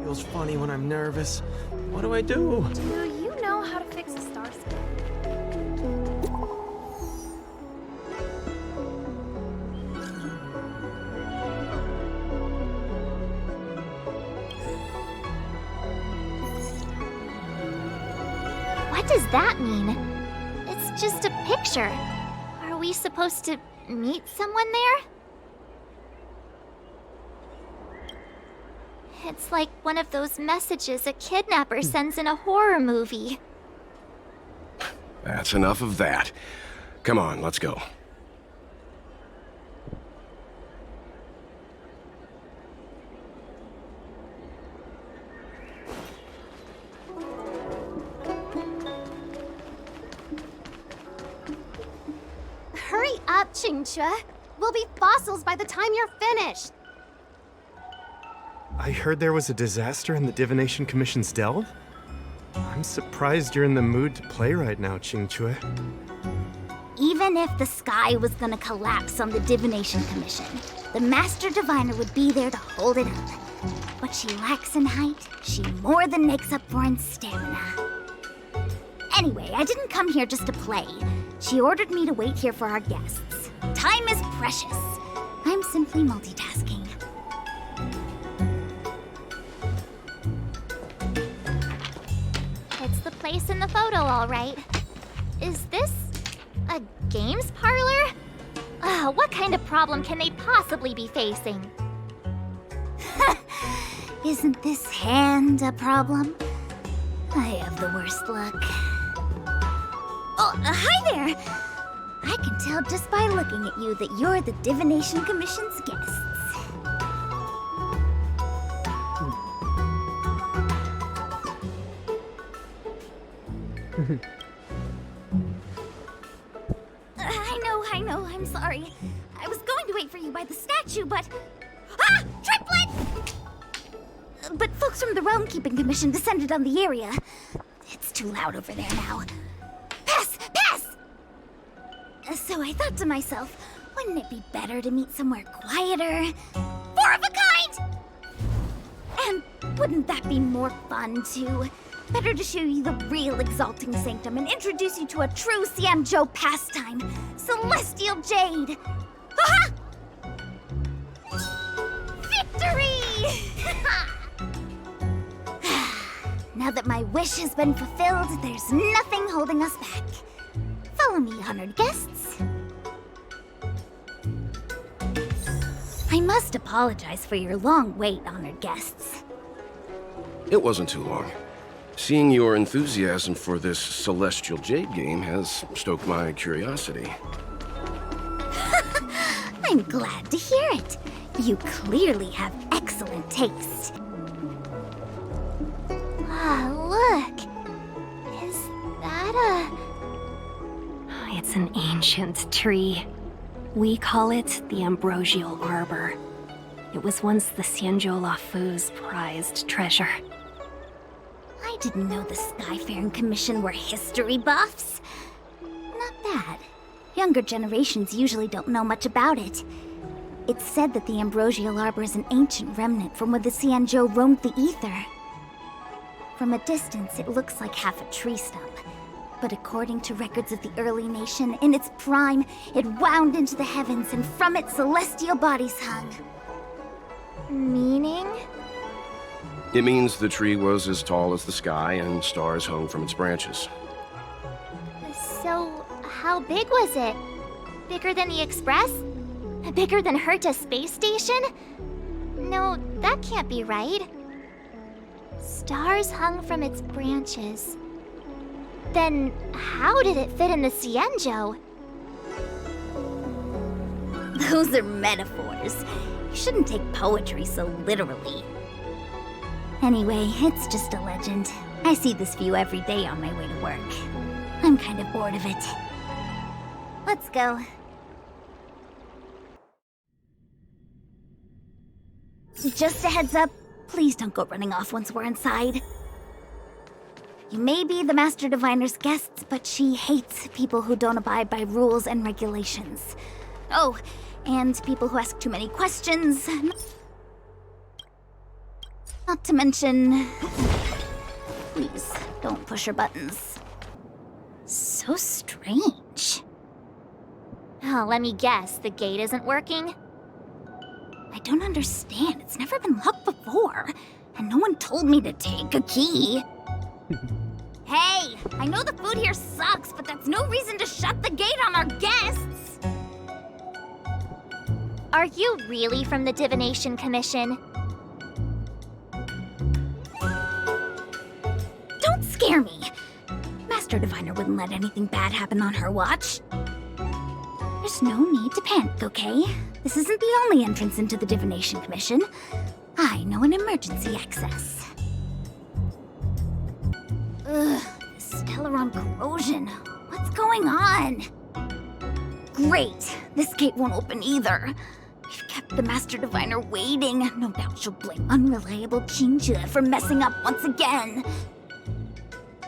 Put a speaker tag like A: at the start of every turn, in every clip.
A: feels funny when I'm nervous. What do I do?
B: Do you know how to fix a star spin?
C: What does that mean? It's just a picture. Are we supposed to meet someone there? It's like one of those messages a kidnapper sends in a horror movie.
D: That's enough of that. Come on, let's go.
B: Hurry up, Qingque. We'll be fossils by the time you're finished.
E: I heard there was a disaster in the Divination Commission's delve? I'm surprised you're in the mood to play right now, Qingque.
C: Even if the sky was gonna collapse on the Divination Commission, the Master Diviner would be there to hold it up. What she lacks in height, she more than makes up for in stamina. Anyway, I didn't come here just to play. She ordered me to wait here for our guests. Time is precious. I'm simply multitasking. It's the place in the photo, all right. Is this a games parlor? What kind of problem can they possibly be facing? Isn't this hand a problem? I have the worst luck. Oh, hi there! I can tell just by looking at you that you're the Divination Commission's guests. I know, I'm sorry. I was going to wait for you by the statue, but... Ah! Triplet! But folks from the Realm Keeping Commission descended on the area. It's too loud over there now. Pass! So I thought to myself, wouldn't it be better to meet somewhere quieter? Four of a kind! And wouldn't that be more fun, too? Better to show you the real Exalting Sanctum and introduce you to a true Xianzhou pastime, Celestial Jade! Aha! Victory! Now that my wish has been fulfilled, there's nothing holding us back. Follow me, honored guests. I must apologize for your long wait, honored guests.
D: It wasn't too long. Seeing your enthusiasm for this Celestial Jade game has stoked my curiosity.
C: I'm glad to hear it. You clearly have excellent taste. Look. Is that a...
F: It's an ancient tree. We call it the Ambrosial Arbor. It was once the Xianzhou Lafu's prized treasure.
C: I didn't know the Skyfaring Commission were history buffs. Not bad. Younger generations usually don't know much about it. It's said that the Ambrosial Arbor is an ancient remnant from when the Xianzhou roamed the ether. From a distance, it looks like half a tree stump. But according to records of the early nation, in its prime, it wound into the heavens and from it celestial bodies hung. Meaning?
D: It means the tree was as tall as the sky and stars hung from its branches.
C: So, how big was it? Bigger than the Express? Bigger than Herta Space Station? No, that can't be right. Stars hung from its branches. Then, how did it fit in the Xianzhou? Those are metaphors. You shouldn't take poetry so literally. Anyway, it's just a legend. I see this view every day on my way to work. I'm kind of bored of it. Let's go. Just a heads up, please don't go running off once we're inside. You may be the Master Diviner's guests, but she hates people who don't abide by rules and regulations. Oh, and people who ask too many questions. Not to mention... Please, don't push her buttons. So strange.
B: Oh, let me guess, the gate isn't working?
C: I don't understand. It's never been locked before. And no one told me to take a key. Hey, I know the food here sucks, but that's no reason to shut the gate on our guests!
B: Are you really from the Divination Commission?
C: Don't scare me! Master Diviner wouldn't let anything bad happen on her watch. There's no need to panic, okay? This isn't the only entrance into the Divination Commission. I know an emergency access. Ugh, Stellaron corrosion. What's going on? Great, this gate won't open either. We've kept the Master Diviner waiting. No doubt she'll blame unreliable Qingque for messing up once again.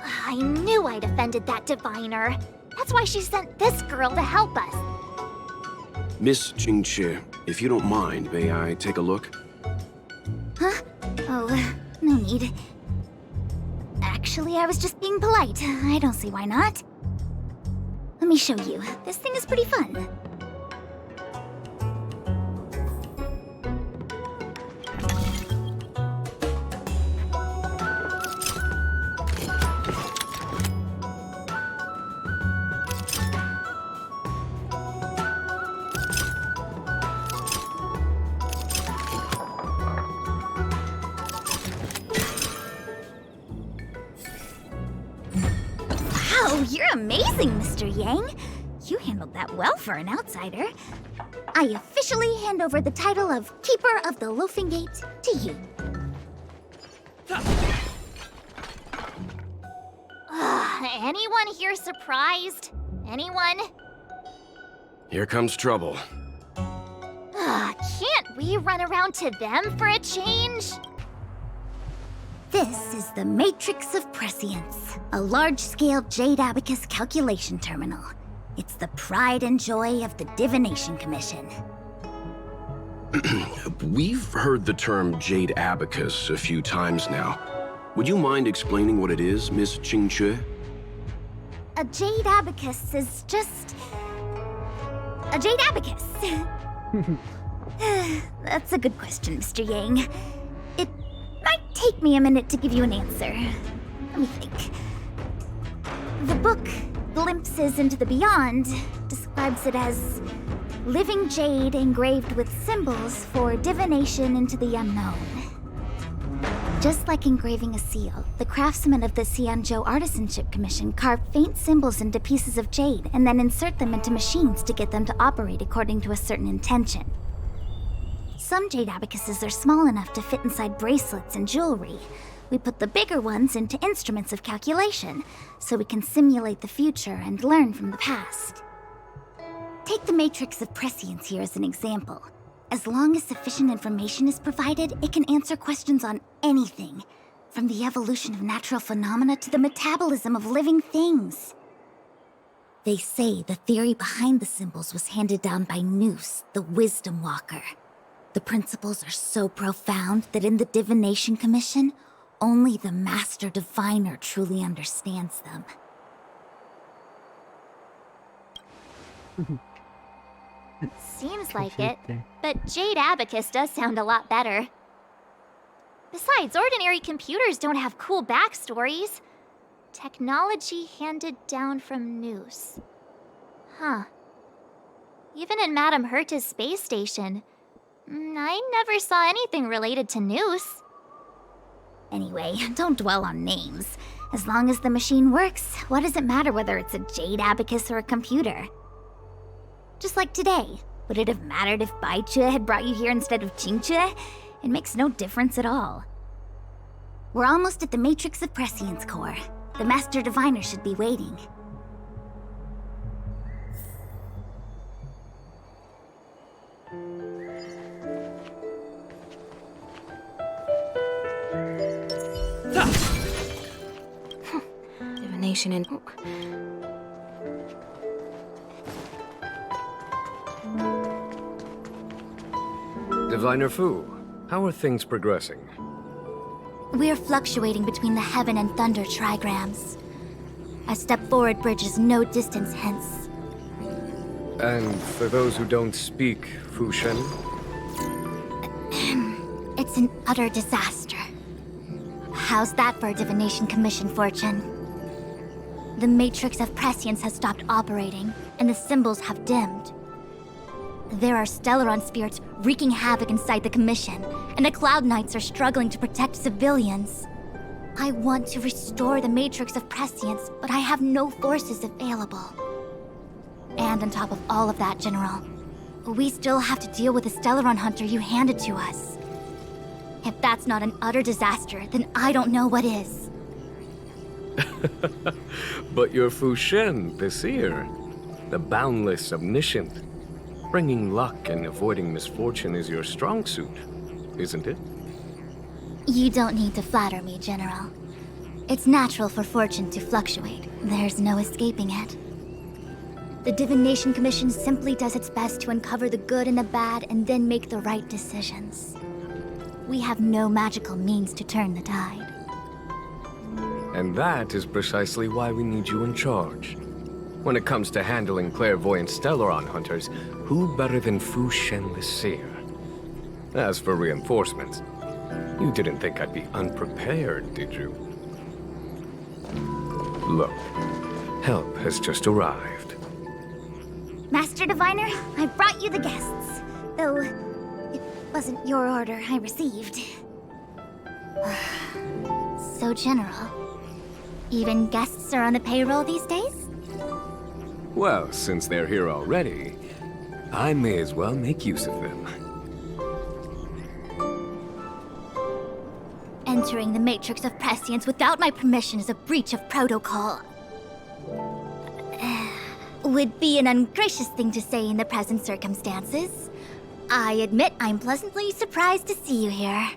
B: I knew I'd offended that diviner. That's why she sent this girl to help us.
D: Miss Qingque, if you don't mind, may I take a look?
C: Huh? Oh, no need. Actually, I was just being polite. I don't see why not. Let me show you. This thing is pretty fun. Wow, you're amazing, Mr. Yang. You handled that well for an outsider. I officially hand over the title of Keeper of the Loafing Gate to you.
B: Anyone here surprised? Anyone?
D: Here comes trouble.
B: Can't we run around to them for a change?
C: This is the Matrix of Prescience, a large-scale Jade Abacus calculation terminal. It's the pride and joy of the Divination Commission.
D: We've heard the term Jade Abacus a few times now. Would you mind explaining what it is, Miss Qingque?
C: A Jade Abacus is just... a Jade Abacus. That's a good question, Mr. Yang. It might take me a minute to give you an answer. Let me think. The book, Glimpses into the Beyond, describes it as living jade engraved with symbols for divination into the unknown. Just like engraving a seal, the craftsmen of the Xianzhou Artisanship Commission carve faint symbols into pieces of jade and then insert them into machines to get them to operate according to a certain intention. Some jade abacuses are small enough to fit inside bracelets and jewelry. We put the bigger ones into instruments of calculation, so we can simulate the future and learn from the past. Take the Matrix of Prescience here as an example. As long as sufficient information is provided, it can answer questions on anything, from the evolution of natural phenomena to the metabolism of living things. They say the theory behind the symbols was handed down by Nous, the Wisdom Walker. The principles are so profound that in the Divination Commission, only the Master Diviner truly understands them.
B: Seems like it, but Jade Abacus does sound a lot better. Besides, ordinary computers don't have cool backstories. Technology handed down from Nous. Huh. Even in Madame Herta's space station, I never saw anything related to Nous.
C: Anyway, don't dwell on names. As long as the machine works, what does it matter whether it's a Jade Abacus or a computer? Just like today, would it have mattered if Baichue had brought you here instead of Qingque? It makes no difference at all. We're almost at the Matrix of Prescience core. The Master Diviner should be waiting.
F: Divination and...
G: Diviner Fu, how are things progressing?
C: We're fluctuating between the heaven and thunder trigrams. A step forward bridges no distance hence.
G: And for those who don't speak Fushen,
C: It's an utter disaster. How's that for a Divination Commission fortune? The Matrix of Prescience has stopped operating, and the symbols have dimmed. There are Stellaron spirits wreaking havoc inside the Commission, and the Cloud Knights are struggling to protect civilians. I want to restore the Matrix of Prescience, but I have no forces available. And on top of all of that, General, we still have to deal with the Stellaron Hunter you handed to us. If that's not an utter disaster, then I don't know what is.
G: but your Fushen, the seer, the boundless omniscient. Bringing luck and avoiding misfortune is your strong suit, isn't it?
C: You don't need to flatter me, General. It's natural for fortune to fluctuate. There's no escaping it. The Divination Commission simply does its best to uncover the good and the bad and then make the right decisions. We have no magical means to turn the tide.
G: And that is precisely why we need you in charge. When it comes to handling clairvoyant Stellaron hunters, who better than Fushen the Seer? As for reinforcements, you didn't think I'd be unprepared, did you? Look, help has just arrived.
C: Master Diviner, I brought you the guests. Though, it wasn't your order I received. So, General, even guests are on the payroll these days?
G: Well, since they're here already, I may as well make use of them.
C: Entering the Matrix of Prescience without my permission is a breach of protocol. Would be an ungracious thing to say in the present circumstances. I admit I'm pleasantly surprised to see you here.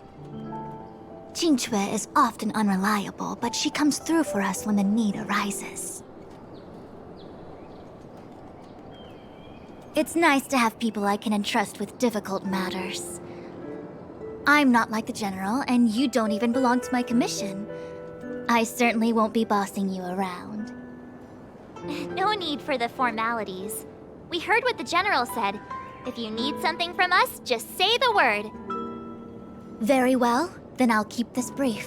C: Qingque is often unreliable, but she comes through for us when the need arises. It's nice to have people I can entrust with difficult matters. I'm not like the General, and you don't even belong to my commission. I certainly won't be bossing you around.
B: No need for the formalities. We heard what the General said. If you need something from us, just say the word.
C: Very well, then I'll keep this brief.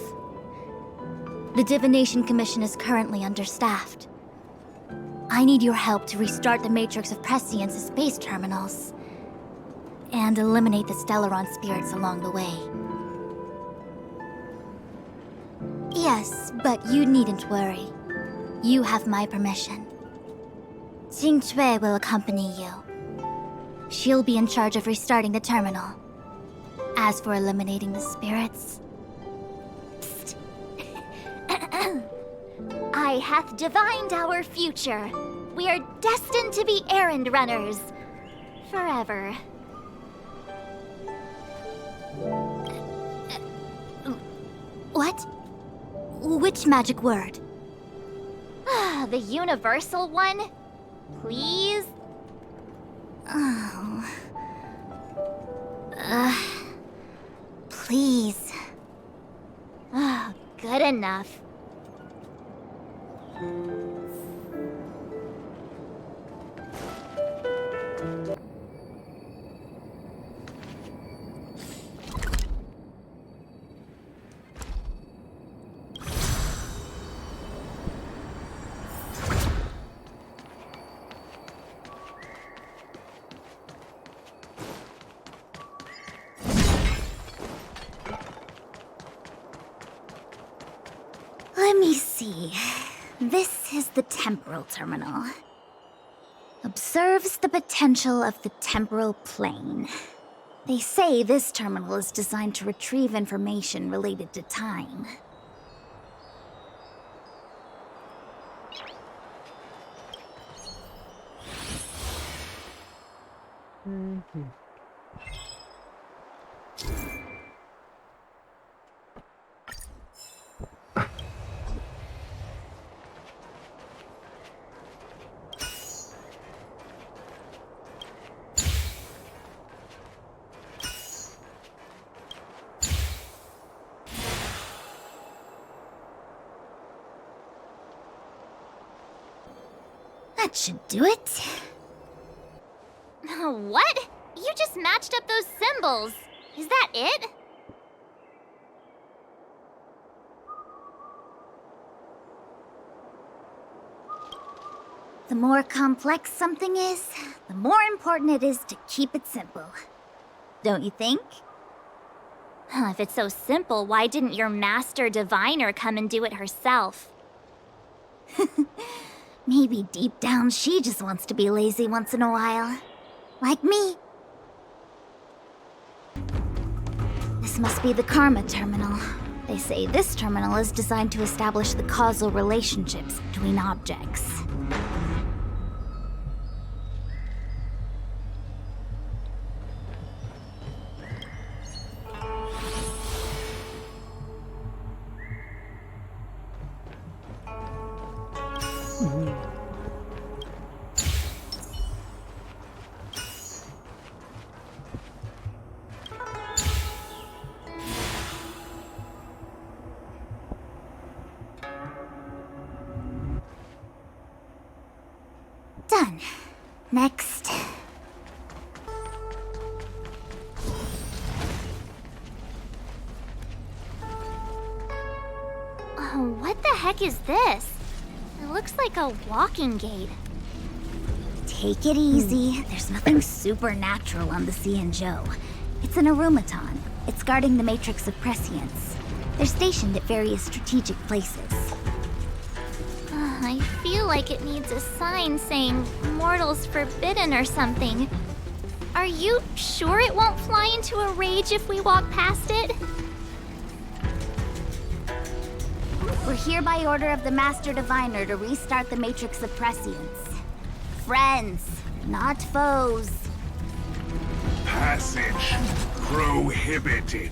C: The Divination Commission is currently understaffed. I need your help to restart the Matrix of Prescience's space terminals and eliminate the Stellaron spirits along the way. Yes, but you needn't worry. You have my permission. Qingque will accompany you. She'll be in charge of restarting the terminal. As for eliminating the spirits... Psst.
B: I hath divined our future. We are destined to be errand runners. Forever.
C: What? Which magic word?
B: The universal one? Please?
C: Oh. Please.
B: Good enough.
C: Let me see. This is the temporal terminal. Observes the potential of the temporal plane. They say this terminal is designed to retrieve information related to time. That should do it.
B: What? You just matched up those symbols. Is that it?
C: The more complex something is, the more important it is to keep it simple. Don't you think?
B: If it's so simple, why didn't your master diviner come and do it herself?
C: Maybe deep down she just wants to be lazy once in a while. Like me. This must be the Karma Terminal. They say this terminal is designed to establish the causal relationships between objects. Done. Next.
B: What the heck is this? It looks like a walking gate.
C: Take it easy. There's nothing supernatural on the Xianzhou. It's an arumaton. It's guarding the matrix of prescience. They're stationed at various strategic places.
B: I feel like it needs a sign saying "Mortals Forbidden" or something. Are you sure it won't fly into a rage if we walk past it?
C: We're here by order of the Master Diviner to restart the Matrix of Prescience. Friends, not foes.
H: Passage prohibited.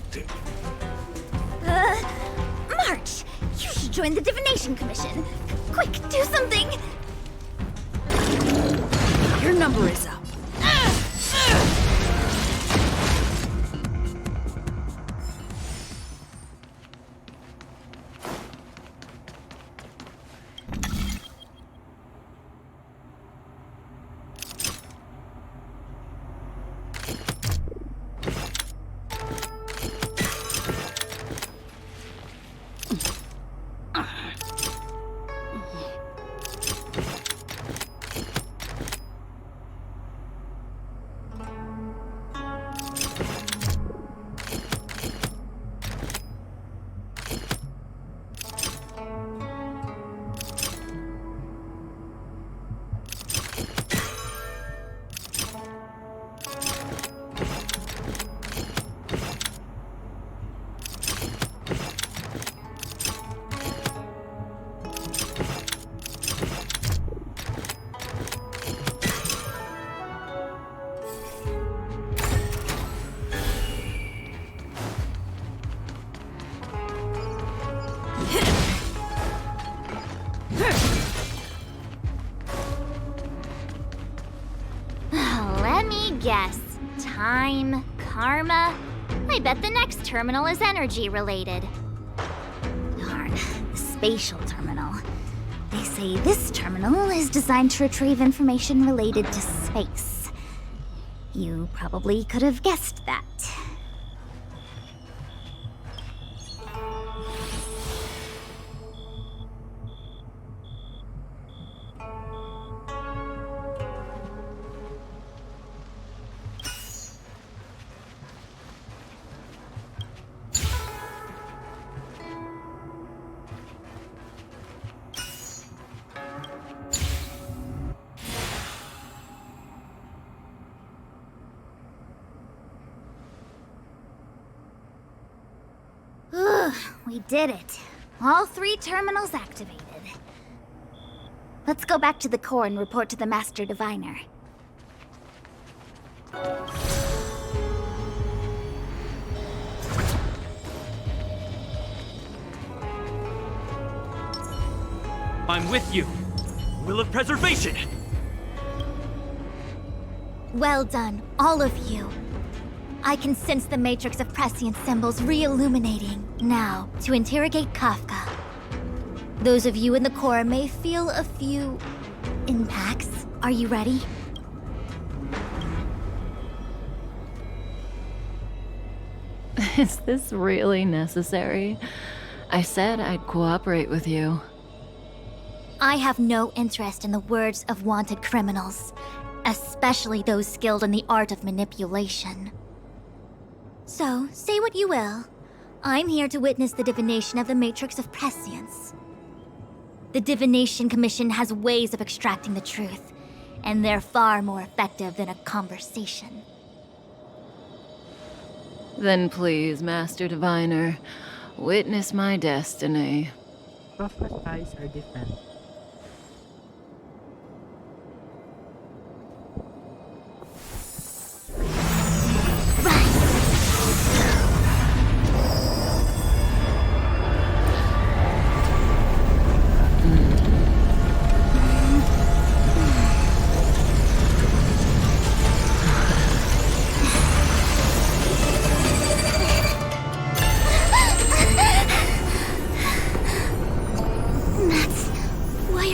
C: March! You should join the Divination Commission. Quick, do something!
F: Your number is up.
B: Let me guess. Time, karma. I bet the next terminal is energy related.
C: Darn, the spatial terminal. They say this terminal is designed to retrieve information related to space. You probably could have guessed that. We did it. All 3 terminals activated. Let's go back to the core and report to the Master Diviner.
A: I'm with you. Will of preservation.
C: Well done, all of you. I can sense the matrix of prescience symbols re-illuminating. Now, to interrogate Kafka. Those of you in the core may feel a few impacts. Are you ready?
I: Is this really necessary? I said I'd cooperate with you.
C: I have no interest in the words of wanted criminals, especially those skilled in the art of manipulation. So, say what you will. I'm here to witness the divination of the Matrix of Prescience. The Divination Commission has ways of extracting the truth, and they're far more effective than a conversation.
I: Then please, Master Diviner, witness my destiny.
J: Kafka's eyes are different.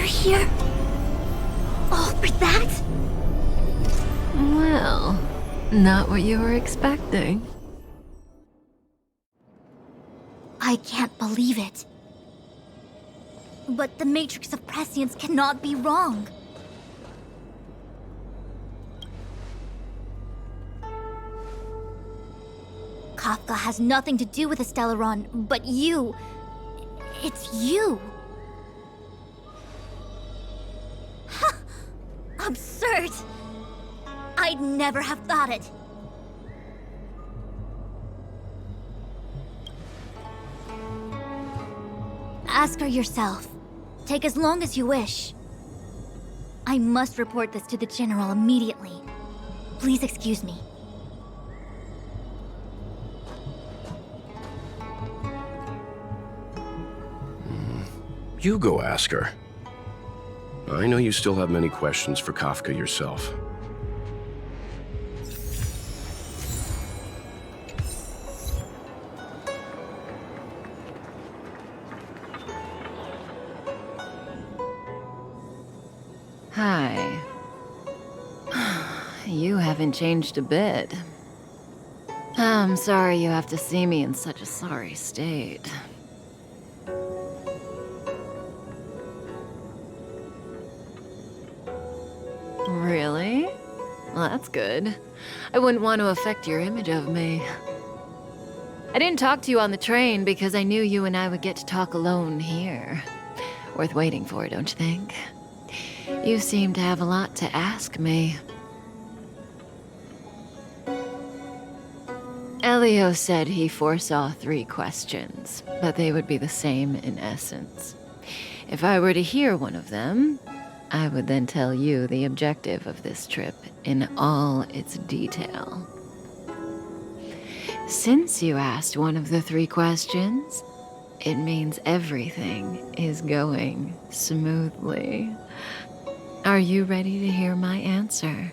C: Here? All for that?
I: Well, not what you were expecting.
C: I can't believe it. But the Matrix of Prescience cannot be wrong. Kafka has nothing to do with the Stellaron, but you... It's you. Absurd! I'd never have thought it. Ask her yourself. Take as long as you wish. I must report this to the General immediately. Please excuse me.
D: You go ask her. I know you still have many questions for Kafka yourself.
I: Hi. You haven't changed a bit. I'm sorry you have to see me in such a sorry state. Really? Well, that's good. I wouldn't want to affect your image of me. I didn't talk to you on the train because I knew you and I would get to talk alone here. Worth waiting for, don't you think? You seem to have a lot to ask me. Elio said he foresaw 3 questions, but they would be the same in essence. If I were to hear one of them, I would then tell you the objective of this trip in all its detail. Since you asked one of the 3 questions, it means everything is going smoothly. Are you ready to hear my answer?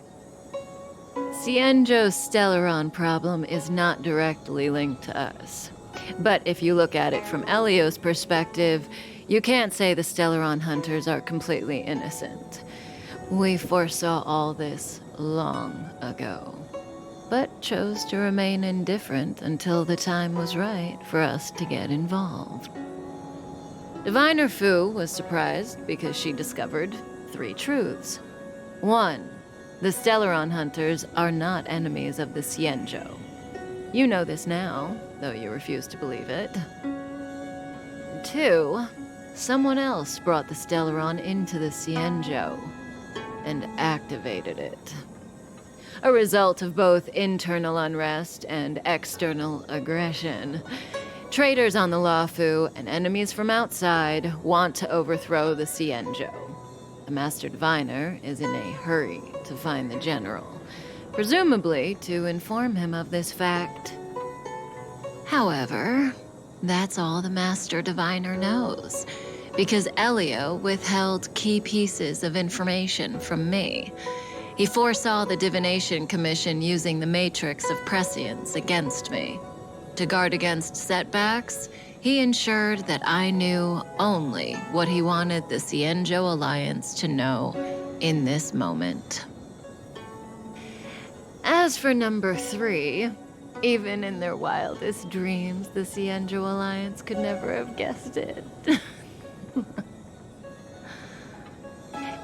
I: Xianzhou's Stellaron problem is not directly linked to us. But if you look at it from Elio's perspective, you can't say the Stellaron hunters are completely innocent. We foresaw all this long ago, but chose to remain indifferent until the time was right for us to get involved. Diviner Fu was surprised because she discovered 3 truths. 1, the Stellaron hunters are not enemies of the Xianzhou. You know this now, though you refuse to believe it. 2, someone else brought the Stellaron into the Xianzhou and activated it. A result of both internal unrest and external aggression. Traitors on the Luofu and enemies from outside want to overthrow the Xianzhou. The Master Diviner is in a hurry to find the General, presumably to inform him of this fact. However, that's all the Master Diviner knows, because Elio withheld key pieces of information from me. He foresaw the Divination Commission using the Matrix of Prescience against me. To guard against setbacks, he ensured that I knew only what he wanted the Xianzhou Alliance to know in this moment. As for number 3, even in their wildest dreams, the Xianzhou Alliance could never have guessed it.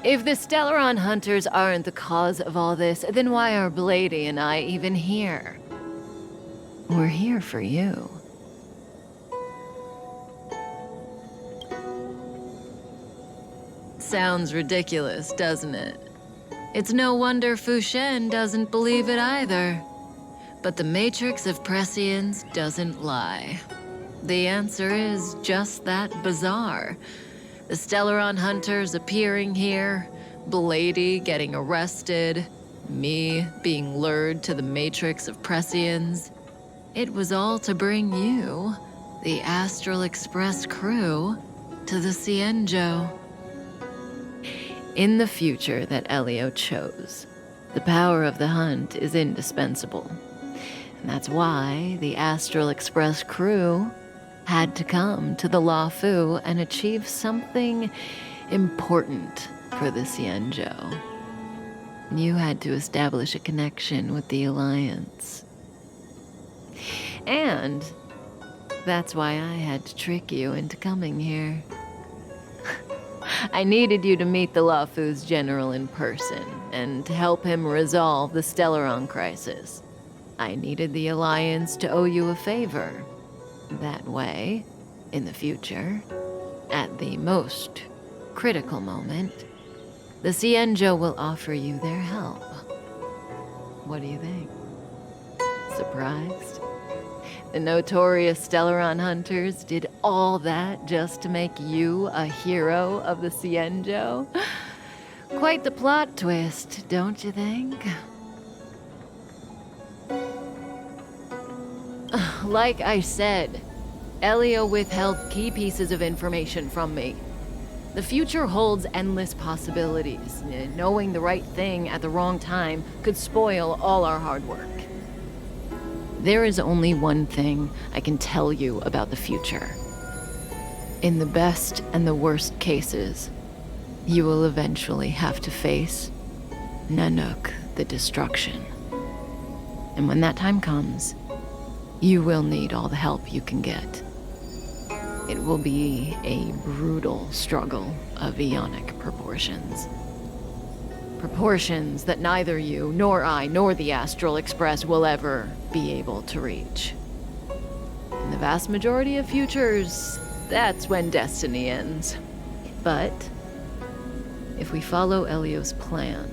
I: If the Stellaron hunters aren't the cause of all this, then why are Blady and I even here? We're here for you. Sounds ridiculous, doesn't it? It's no wonder Fu Shen doesn't believe it either. But the Matrix of Prescience doesn't lie. The answer is just that bizarre. The Stellaron hunters appearing here, Blady getting arrested, me being lured to the Matrix of Prescience. It was all to bring you, the Astral Express crew, to the Xianzhou. In the future that Elio chose, the power of the hunt is indispensable. And that's why the Astral Express crew had to come to the Luofu and achieve something important for the Xianzhou. You had to establish a connection with the Alliance. And that's why I had to trick you into coming here. I needed you to meet the Luofu's general in person and to help him resolve the Stellaron crisis. I needed the Alliance to owe you a favor. That way, in the future, at the most critical moment, the Xianzhou will offer you their help. What do you think? Surprised? The notorious Stellaron hunters did all that just to make you a hero of the Xianzhou? Quite the plot twist, don't you think? Like I said, Elio withheld key pieces of information from me. The future holds endless possibilities. Knowing the right thing at the wrong time could spoil all our hard work. There is only one thing I can tell you about the future. In the best and the worst cases, you will eventually have to face Nanook, the destruction. And when that time comes, you will need all the help you can get. It will be a brutal struggle of Ionic proportions. Proportions that neither you, nor I, nor the Astral Express will ever be able to reach. In the vast majority of futures, that's when destiny ends. But if we follow Elio's plan,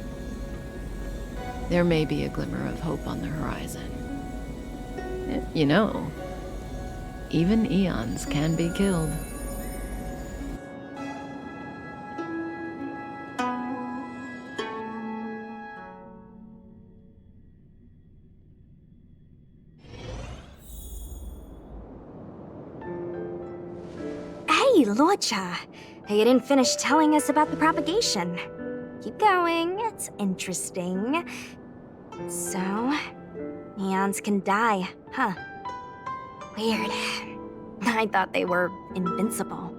I: there may be a glimmer of hope on the horizon. You know, even eons can be killed.
C: Hey, Luocha! You didn't finish telling us about the propagation. Keep going, it's interesting. So, eons can die, huh? Weird. I thought they were invincible.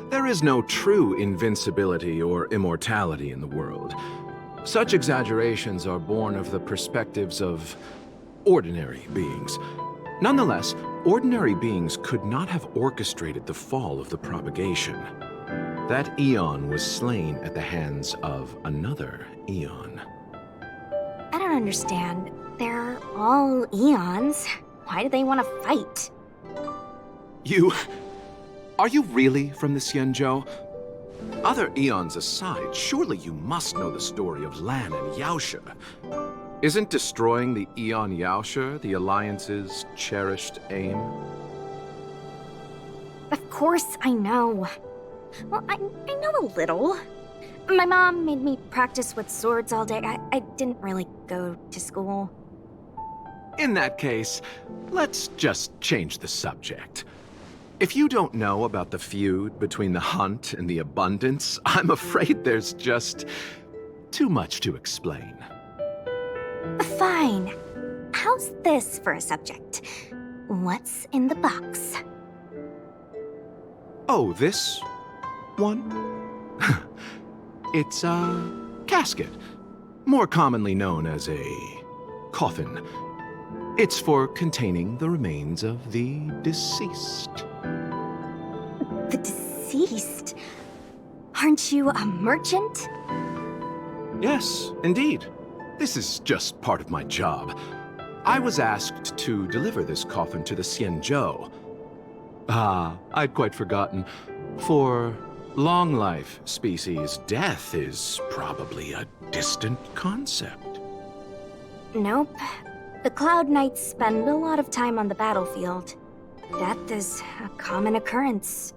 K: There is no true invincibility or immortality in the world. Such exaggerations are born of the perspectives of ordinary beings. Nonetheless, ordinary beings could not have orchestrated the fall of the propagation. That eon was slain at the hands of another eon.
C: I don't understand. They're all eons. Why do they want to fight?
K: Are you really from the Xianzhou? Other eons aside, surely you must know the story of Lan and Yaoshe. Isn't destroying the Eon Yaoshe the Alliance's cherished aim?
C: Of course I know. Well, I know a little. My mom made me practice with swords all day. I didn't really go to school.
K: In that case, let's just change the subject. If you don't know about the feud between the Hunt and the Abundance, I'm afraid there's just too much to explain.
C: Fine. How's this for a subject? What's in the box?
K: Oh, this? one? It's a casket, more commonly known as a coffin. It's for containing the remains of the deceased.
C: The deceased? Aren't you a merchant?
K: Yes, indeed. This is just part of my job. I was asked to deliver this coffin to the Xianzhou. I'd quite forgotten. For long life species, death is probably a distant concept.
C: Nope. The Cloud Knights spend a lot of time on the battlefield. Death is a common occurrence.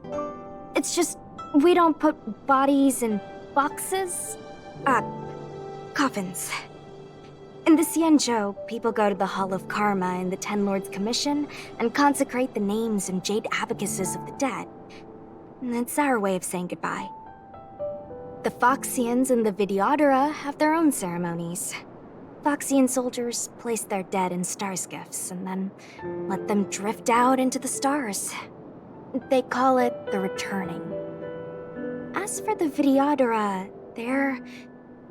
C: It's just, we don't put bodies in boxes. Coffins. In the Xianzhou, people go to the Hall of Karma in the Ten Lords Commission and consecrate the names and jade abacuses of the dead. It's our way of saying goodbye. The Foxians and the Videodora have their own ceremonies. Foxian soldiers place their dead in star skiffs and then let them drift out into the stars. They call it the returning. As for the Videodora, they're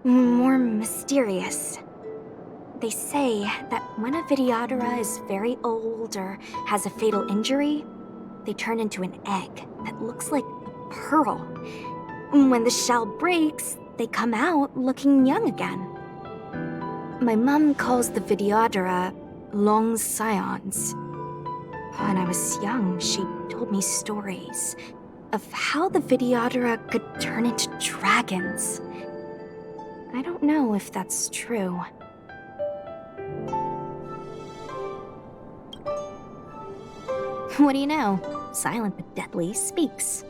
C: more mysterious. They say that when a Videodora is very old or has a fatal injury, they turn into an egg that looks like a pearl. When the shell breaks, they come out looking young again. My mom calls the Videodora long scions. When I was young, she told me stories of how the Videodora could turn into dragons. I don't know if that's true. What do you know? Silent but deadly speaks.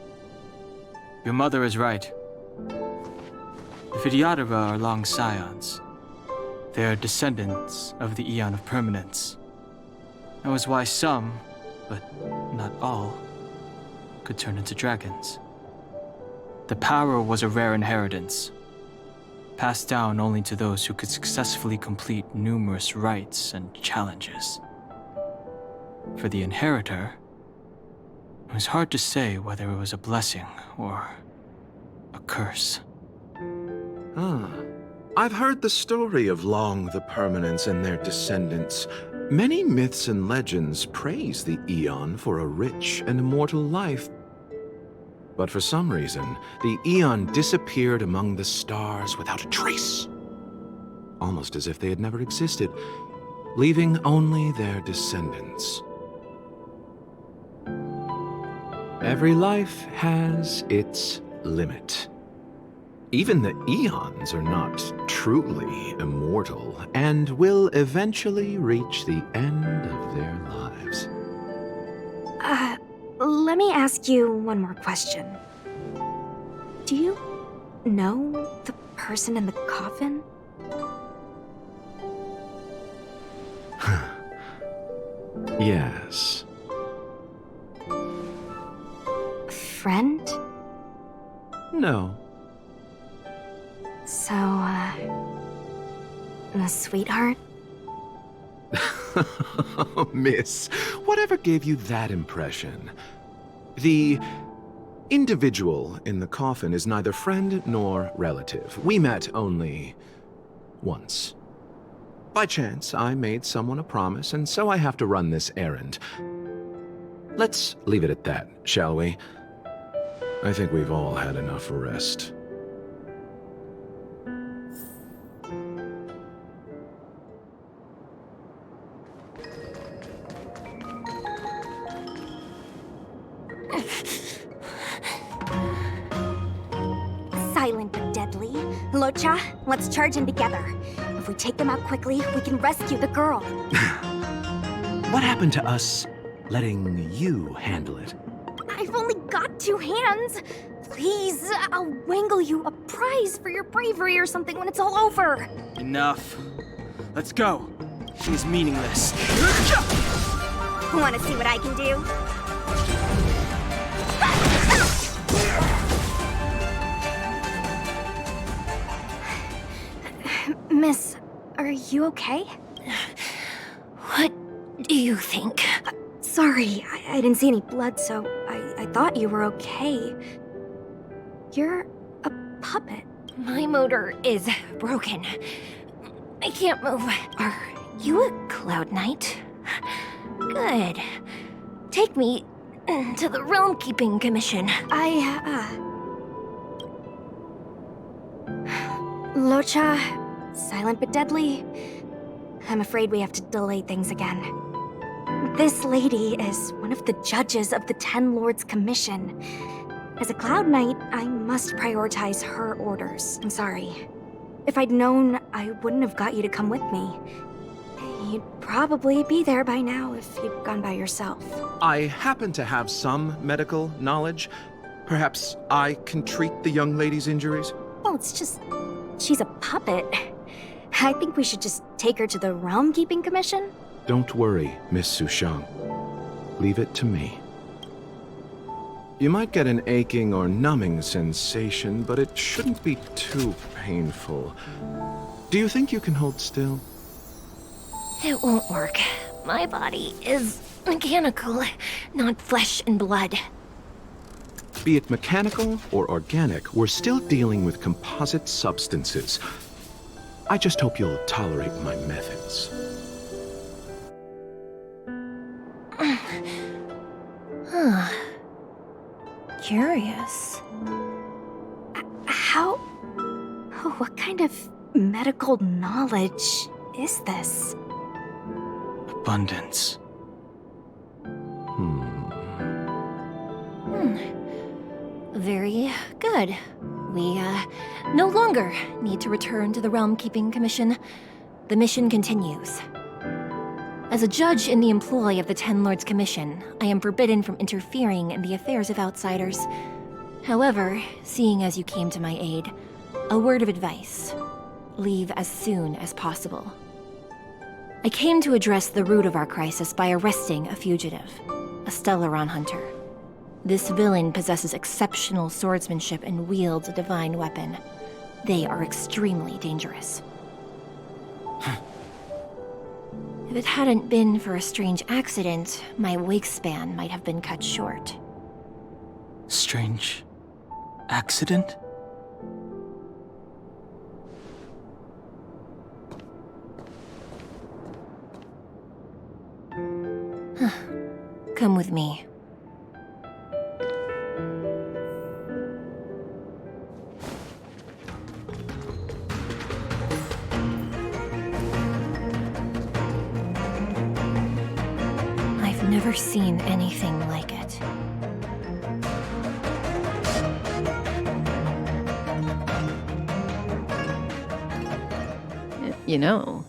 A: Your mother is right. The Videodora are long scions. They are descendants of the Eon of Permanence. That was why some, but not all, could turn into dragons. The power was a rare inheritance, passed down only to those who could successfully complete numerous rites and challenges. For the inheritor, it was hard to say whether it was a blessing or a curse.
K: I've heard the story of Long the Permanence and their descendants. Many myths and legends praise the Eon for a rich and immortal life. But for some reason, the Eon disappeared among the stars without a trace. Almost as if they had never existed, leaving only their descendants. Every life has its limit. Even the Eons are not truly immortal and will eventually reach the end of their lives.
C: Let me ask you one more question. Do you know the person in the coffin?
K: Yes.
C: Friend?
K: No.
C: So, a sweetheart?
K: Miss, whatever gave you that impression? The individual in the coffin is neither friend nor relative. We met only once. By chance, I made someone a promise, and so I have to run this errand. Let's leave it at that, shall we? I think we've all had enough rest.
C: Silent but deadly. Locha, let's charge in together. If we take them out quickly, we can rescue the girl.
K: What happened to us letting you handle it?
C: I've only got 2 hands. Please, I'll wangle you a prize for your bravery or something when it's all over.
A: Enough. Let's go. She's meaningless.
C: Want to see what I can do? Miss, are you okay?
F: What do you think?
C: Sorry, I didn't see any blood, so I thought you were okay. You're a puppet.
F: My motor is broken. I can't move. Are you a Cloud Knight? Good. Take me to the Realm Keeping Commission.
C: Locha, silent but deadly. I'm afraid we have to delay things again. This lady is one of the judges of the Ten Lords Commission. As a Cloud Knight, I must prioritize her orders. I'm sorry. If I'd known, I wouldn't have got you to come with me. You'd probably be there by now if you'd gone by yourself.
K: I happen to have some medical knowledge. Perhaps I can treat the young lady's injuries?
C: Well, it's just... she's a puppet. I think we should just take her to the Realm Keeping Commission.
K: Don't worry, Miss Xuan. Leave it to me. You might get an aching or numbing sensation, but it shouldn't be too painful. Do you think you can hold still?
F: It won't work. My body is mechanical, not flesh and blood.
K: Be it mechanical or organic, we're still dealing with composite substances. I just hope you'll tolerate my methods.
F: Curious.
C: How... what kind of medical knowledge is this?
A: Abundance.
F: Very good. We, no longer need to return to the Realm Keeping Commission. The mission continues. As a judge in the employ of the Ten Lords Commission, I am forbidden from interfering in the affairs of outsiders. However, seeing as you came to my aid, a word of advice. Leave as soon as possible. I came to address the root of our crisis by arresting a fugitive, a Stellaron hunter. This villain possesses exceptional swordsmanship and wields a divine weapon. They are extremely dangerous. If it hadn't been for a strange accident, my wakespan might have been cut short.
A: Strange accident?
F: Come with me. I've never seen anything like it.
I: You know,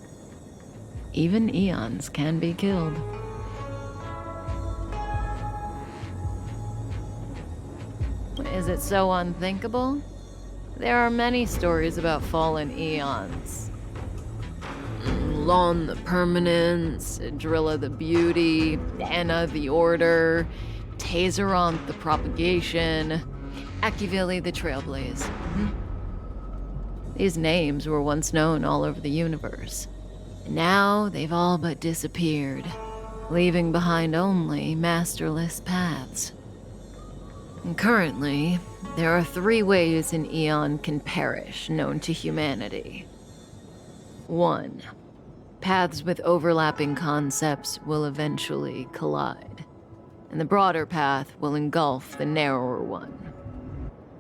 I: even eons can be killed. Is it so unthinkable? There are many stories about fallen eons. Lon the Permanence, Drilla the Beauty, Anna the Order, Tazeront the Propagation, Akivili the Trailblaze. These names were once known all over the universe. Now they've all but disappeared, leaving behind only masterless paths. And currently, there are 3 ways an eon can perish known to humanity. 1. Paths with overlapping concepts will eventually collide, and the broader path will engulf the narrower one.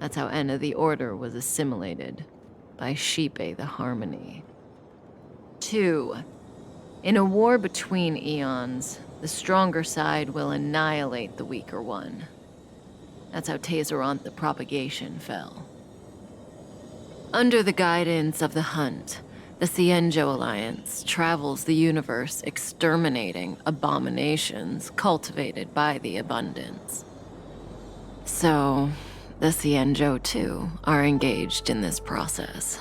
I: That's how Enna the Order was assimilated by Qingque the Harmony. 2. In a war between eons, the stronger side will annihilate the weaker one. That's how Tazeront the Propagation fell. Under the guidance of the Hunt, the Xianzhou Alliance travels the universe exterminating abominations cultivated by the Abundance. So, the Xianzhou too are engaged in this process.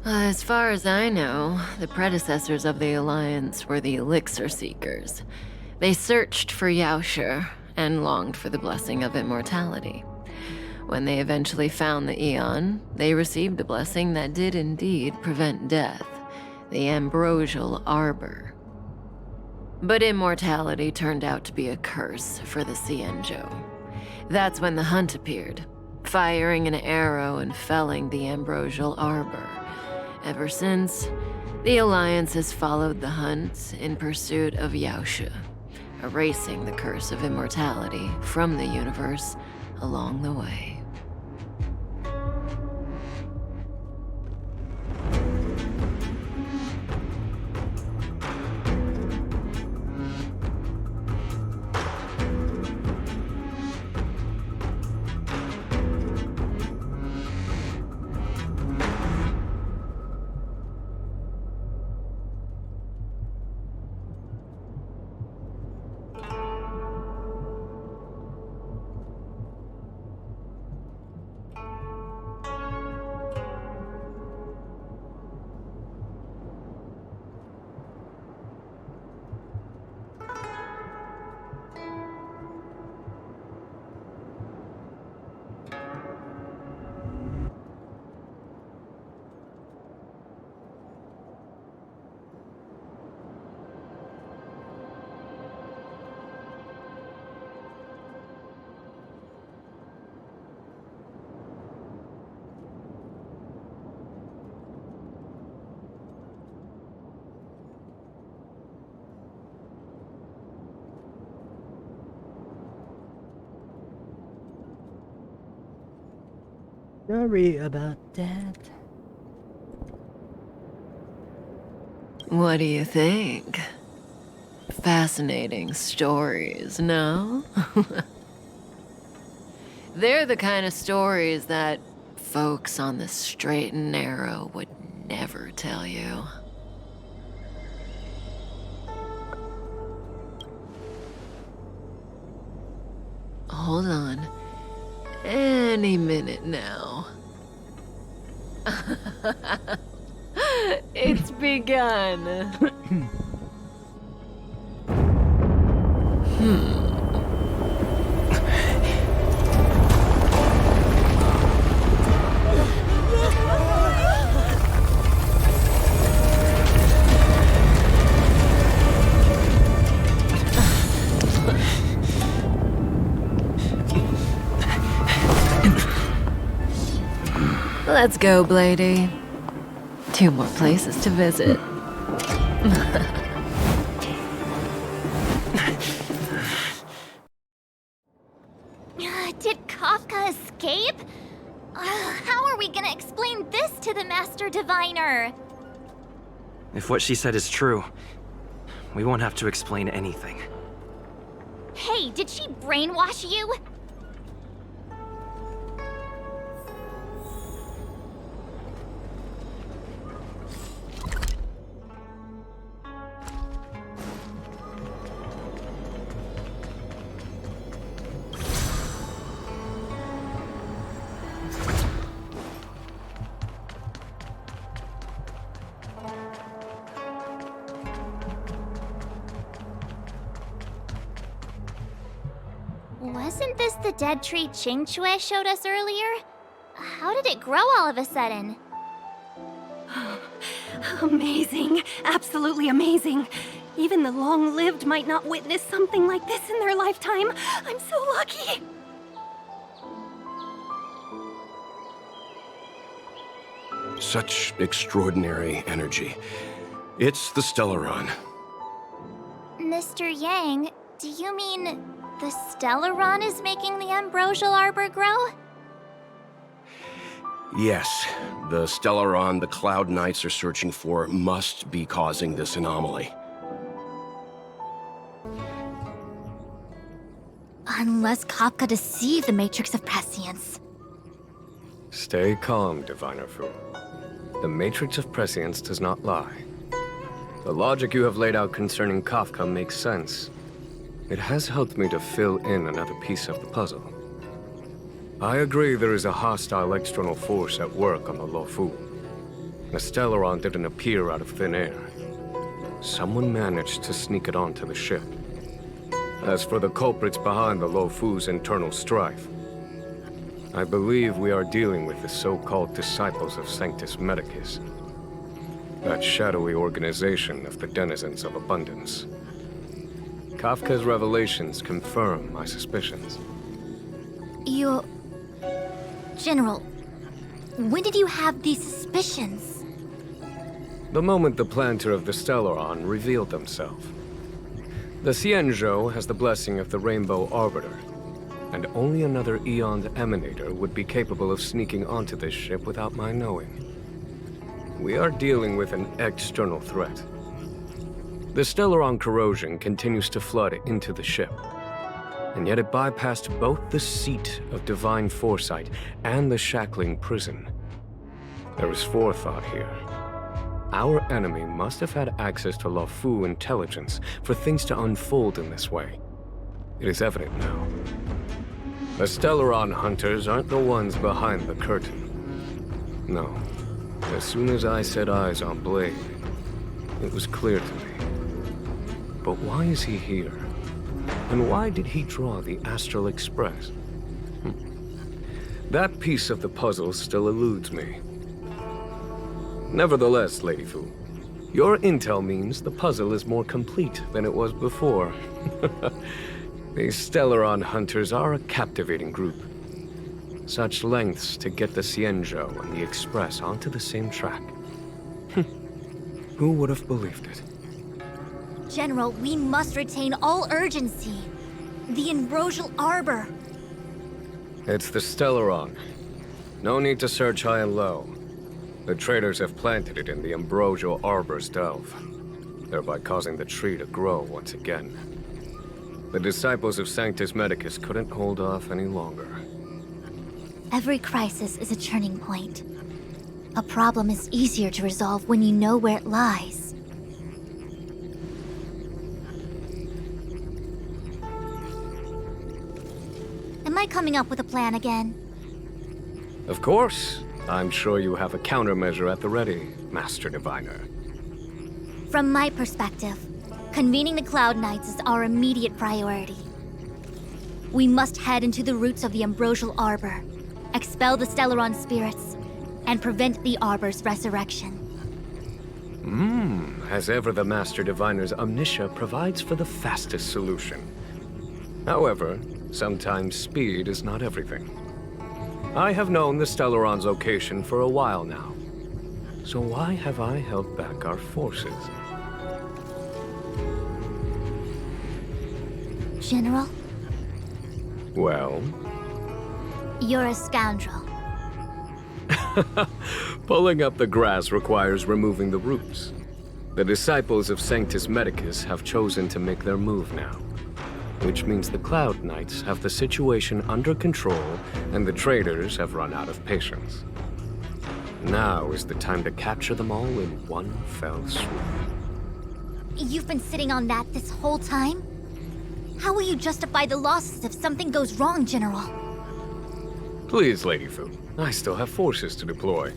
I: As far as I know, the predecessors of the Alliance were the Elixir Seekers. They searched for Yaoshi and longed for the blessing of immortality. When they eventually found the Eon, they received a blessing that did indeed prevent death, the ambrosial arbor. But immortality turned out to be a curse for the Xianzhou. That's when the hunt appeared, firing an arrow and felling the ambrosial arbor. Ever since, the Alliance has followed the hunt in pursuit of Yaoshe, erasing the curse of immortality from the universe along the way.
J: Sorry about that.
I: What do you think? Fascinating stories, no? They're the kind of stories that folks on the straight and narrow would never tell you. Hold on. Any minute now. It's begun. Let's go, Bladey. 2 more places to visit.
B: Did Kafka escape? How are we gonna explain this to the Master Diviner?
L: If what she said is true, we won't have to explain anything.
B: Hey, did she brainwash you? Wasn't this the dead tree Qingque showed us earlier? How did it grow all of a sudden?
M: Amazing. Absolutely amazing. Even the long-lived might not witness something like this in their lifetime. I'm so lucky.
D: Such extraordinary energy. It's the Stellaron.
B: Mr. Yang, do you mean the Stellaron is making the ambrosial arbor grow?
D: Yes, the Stellaron the Cloud Knights are searching for must be causing this anomaly.
C: Unless Kafka deceived the Matrix of Prescience.
G: Stay calm, Diviner Fu. The Matrix of Prescience does not lie. The logic you have laid out concerning Kafka makes sense. It has helped me to fill in another piece of the puzzle. I agree there is a hostile external force at work on the Luofu. The Stellaron didn't appear out of thin air. Someone managed to sneak it onto the ship. As for the culprits behind the Luofu's internal strife, I believe we are dealing with the so-called disciples of Sanctus Medicus. That shadowy organization of the denizens of abundance. Kafka's revelations confirm my suspicions.
C: General, when did you have these suspicions?
G: The moment the planter of the Stellaron revealed themselves. The Xianzhou has the blessing of the Rainbow Arbiter, and only another Eon's Emanator would be capable of sneaking onto this ship without my knowing. We are dealing with an external threat. The Stellaron corrosion continues to flood into the ship, and yet it bypassed both the seat of divine foresight and the shackling prison. There is forethought here. Our enemy must have had access to Luofu intelligence for things to unfold in this way. It is evident now. The Stellaron hunters aren't the ones behind the curtain. No. As soon as I set eyes on Blade, it was clear to me. But why is he here? And why did he draw the Astral Express? That piece of the puzzle still eludes me. Nevertheless, Lady Fu, your intel means the puzzle is more complete than it was before. These Stellaron hunters are a captivating group. Such lengths to get the Xianzhou and the Express onto the same track. Who would have believed it?
C: General, we must retain all urgency. The Ambrosial Arbor.
G: It's the Stellaron. No need to search high and low. The traders have planted it in the Ambrosial Arbor's delve, thereby causing the tree to grow once again. The disciples of Sanctus Medicus couldn't hold off any longer.
C: Every crisis is a turning point. A problem is easier to resolve when you know where it lies. Am I coming up with a plan again?
G: Of course. I'm sure you have a countermeasure at the ready, Master Diviner.
C: From my perspective, convening the Cloud Knights is our immediate priority. We must head into the roots of the Ambrosial Arbor, expel the Stellaron spirits, and prevent the Arbor's resurrection.
G: As ever, the Master Diviner's omniscia provides for the fastest solution. However, sometimes speed is not everything. I have known the Stellaron's location for a while now. So why have I held back our forces?
C: General?
G: Well?
C: You're a scoundrel.
G: Pulling up the grass requires removing the roots. The disciples of Sanctus Medicus have chosen to make their move now. Which means the Cloud Knights have the situation under control, and the traders have run out of patience. Now is the time to capture them all in one fell swoop.
C: You've been sitting on that this whole time? How will you justify the losses if something goes wrong, General?
G: Please, Lady Fu. I still have forces to deploy.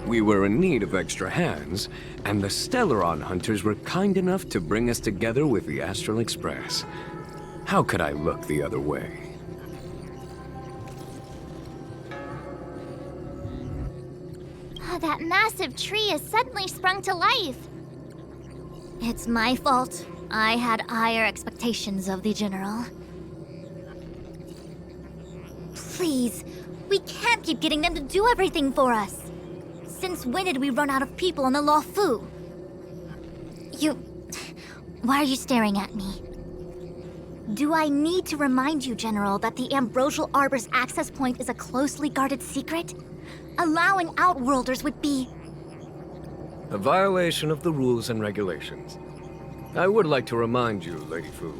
G: We were in need of extra hands, and the Stellaron hunters were kind enough to bring us together with the Astral Express. How could I look the other way?
B: That massive tree has suddenly sprung to life.
C: It's my fault. I had higher expectations of the General. Please, we can't keep getting them to do everything for us. Since when did we run out of people on the Luofu? Why are you staring at me? Do I need to remind you, General, that the Ambrosial Arbor's access point is a closely guarded secret? Allowing Outworlders would be...
G: a violation of the rules and regulations. I would like to remind you, Lady Fu,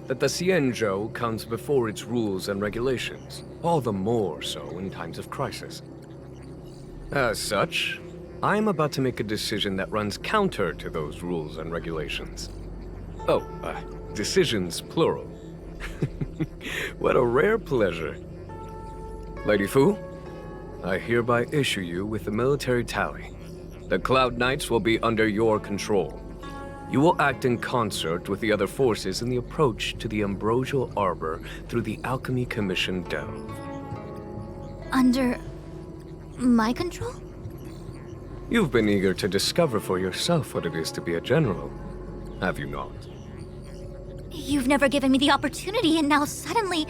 G: that the Xianzhou comes before its rules and regulations, all the more so in times of crisis. As such, I am about to make a decision that runs counter to those rules and regulations. Oh, decisions plural. What a rare pleasure. Lady Fu, I hereby issue you with the military tally. The Cloud Knights will be under your control. You will act in concert with the other forces in the approach to the Ambrosial Arbor through the Alchemy Commission delve.
C: Under... my control?
G: You've been eager to discover for yourself what it is to be a general, have you not?
C: You've never given me the opportunity, and now suddenly...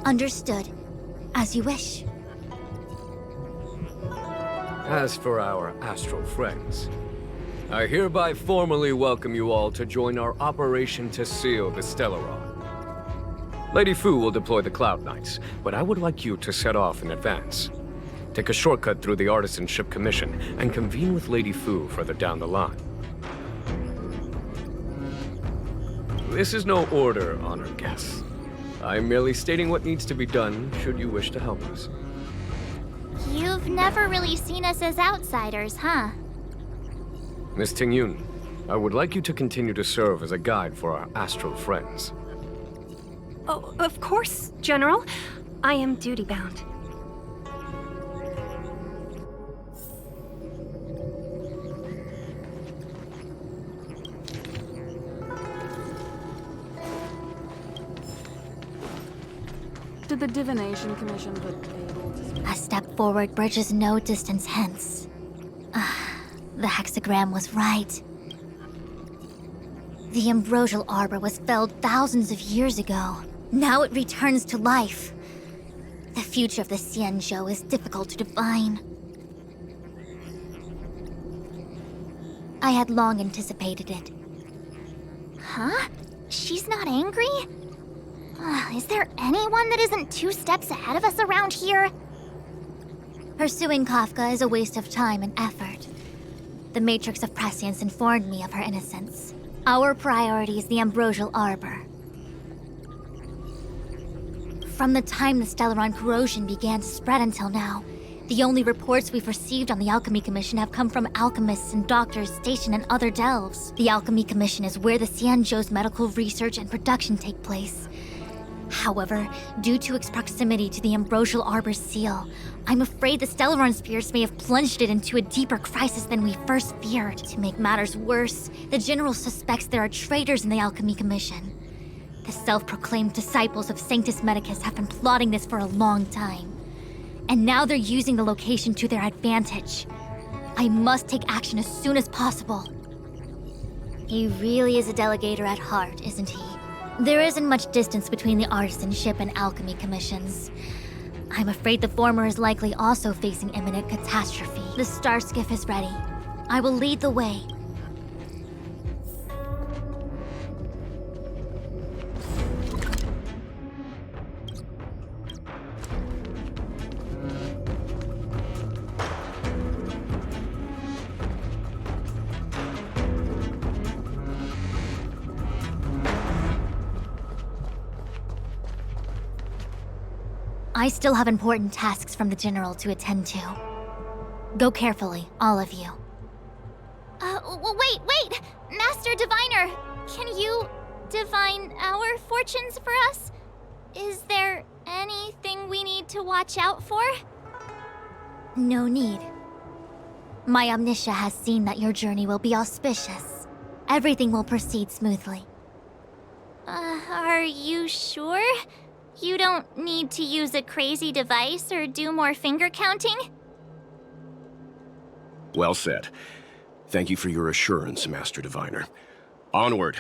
C: Understood. As you wish.
G: As for our astral friends, I hereby formally welcome you all to join our operation to seal the Stellaron. Lady Fu will deploy the Cloud Knights, but I would like you to set off in advance. Take a shortcut through the Artisanship Commission and convene with Lady Fu further down the line. This is no order, honored guests. I'm merely stating what needs to be done should you wish to help us.
B: You've never really seen us as outsiders, huh?
G: Miss Tingyun, I would like you to continue to serve as a guide for our astral friends.
M: Oh, of course, General. I am duty-bound.
N: Did the Divination Commission put tables?
C: A step forward bridges no distance hence. The hexagram was right. The ambrosial arbor was felled thousands of years ago. Now it returns to life. The future of the Xianzhou is difficult to define. I had long anticipated it.
B: Huh? She's not angry? Is there anyone that isn't 2 steps ahead of us around here?
C: Pursuing Kafka is a waste of time and effort. The Matrix of Prescience informed me of her innocence. Our priority is the ambrosial arbor. From the time the Stellaron corrosion began to spread until now, the only reports we've received on the Alchemy Commission have come from alchemists and doctors stationed in other delves. The Alchemy Commission is where the Xianzhou's medical research and production take place. However, due to its proximity to the ambrosial arbor's seal, I'm afraid the Stellaron spirits may have plunged it into a deeper crisis than we first feared. To make matters worse, the General suspects there are traitors in the Alchemy Commission. The self-proclaimed disciples of Sanctus Medicus have been plotting this for a long time. And now they're using the location to their advantage. I must take action as soon as possible. He really is a delegator at heart, isn't he? There isn't much distance between the Artisanship and Alchemy Commissions. I'm afraid the former is likely also facing imminent catastrophe. The star skiff is ready. I will lead the way. I still have important tasks from the General to attend to. Go carefully, all of you.
B: Wait! Master Diviner! Can you divine our fortunes for us? Is there anything we need to watch out for?
C: No need. My Omniscia has seen that your journey will be auspicious. Everything will proceed smoothly.
B: Are you sure? You don't need to use a crazy device or do more finger counting?
D: Well said. Thank you for your assurance, Master Diviner. Onward.